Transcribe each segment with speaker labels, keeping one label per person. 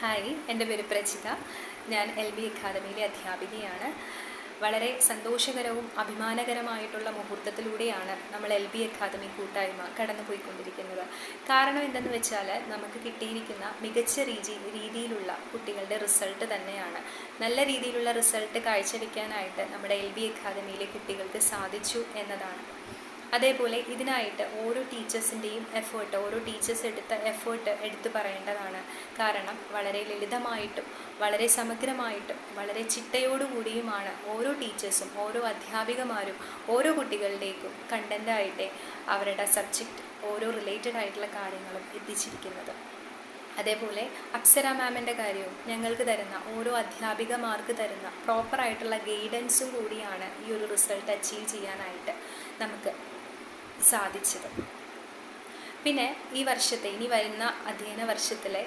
Speaker 1: Hi, എൻ്റെ പേര് പ്രജിത. ഞാൻ LB അക്കാദമിയിലെ അധ്യാപികയാണ്. വളരെ സന്തോഷകരവും അഭിമാനകരമായിട്ടുള്ള മുഹൂർത്തത്തിലൂടെയാണ് നമ്മൾ LB അക്കാദമി കൂട്ടായ്മ കടന്നുപോയിക്കൊണ്ടിരിക്കുന്നത്. കാരണം എന്തെന്ന് വെച്ചാൽ, നമുക്ക് കിട്ടിയിരിക്കുന്ന മികച്ച രീതിയിലുള്ള കുട്ടികളുടെ റിസൾട്ട് തന്നെയാണ്. നല്ല രീതിയിലുള്ള റിസൾട്ട് കാഴ്ചവെക്കാനായിട്ട് നമ്മുടെ LB അക്കാദമിയിലെ കുട്ടികൾക്ക് സാധിച്ചു എന്നതാണ്. അതേപോലെ ഇതിനായിട്ട് ഓരോ ടീച്ചേഴ്സിൻ്റെയും എഫേർട്ട്, ഓരോ ടീച്ചേഴ്സ് എടുത്ത എഫേർട്ട് എടുത്തു പറയേണ്ടതാണ്. കാരണം വളരെ ലളിതമായിട്ടും വളരെ സമഗ്രമായിട്ടും വളരെ ചിട്ടയോടുകൂടിയുമാണ് ഓരോ ടീച്ചേഴ്സും ഓരോ അധ്യാപികമാരും ഓരോ കുട്ടികളിലേക്കും കണ്ടൻ്റായിട്ട് അവരുടെ സബ്ജക്റ്റ് ഓരോ റിലേറ്റഡ് ആയിട്ടുള്ള കാര്യങ്ങളും എത്തിച്ചിരിക്കുന്നത്. അതേപോലെ അപ്സര മാമിൻ്റെ കാര്യവും ഞങ്ങൾക്ക് തരുന്ന ഓരോ അധ്യാപികമാർക്ക് തരുന്ന പ്രോപ്പറായിട്ടുള്ള ഗൈഡൻസും കൂടിയാണ് ഈ ഒരു റിസൾട്ട് അച്ചീവ് ചെയ്യാനായിട്ട് നമുക്ക് സാധിച്ചത്. പിന്നെ ഈ വർഷത്തെ ഇനി വരുന്ന അധ്യയന വർഷത്തിലെ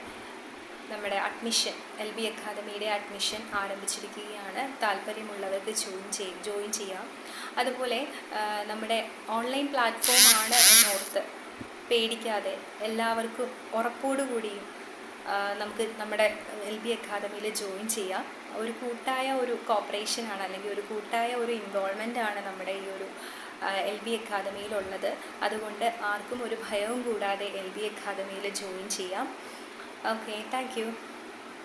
Speaker 1: നമ്മുടെ അഡ്മിഷൻ, LB അക്കാദമിയുടെ അഡ്മിഷൻ ആരംഭിച്ചിരിക്കുകയാണ്. താല്പര്യമുള്ളവർക്ക് ജോയിൻ ചെയ്യാം. അതുപോലെ നമ്മുടെ ഓൺലൈൻ പ്ലാറ്റ്ഫോമാണ് എന്നോർത്ത് പേടിക്കാതെ എല്ലാവർക്കും ഉറപ്പോടുകൂടിയും നമുക്ക് നമ്മുടെ LB അക്കാദമിയിൽ ജോയിൻ ചെയ്യാം. ഒരു കൂട്ടായ ഒരു കോപ്പറേഷനാണ്, അല്ലെങ്കിൽ ഒരു കൂട്ടായ ഒരു ഇൻവോൾവ്മെൻ്റാണ് നമ്മുടെ ഈ ഒരു LB അക്കാദമിയിലുള്ളത്. അതുകൊണ്ട് ആർക്കും ഒരു ഭയവും കൂടാതെ LB അക്കാദമിയിൽ ജോയിൻ ചെയ്യാം. Okay, thank you.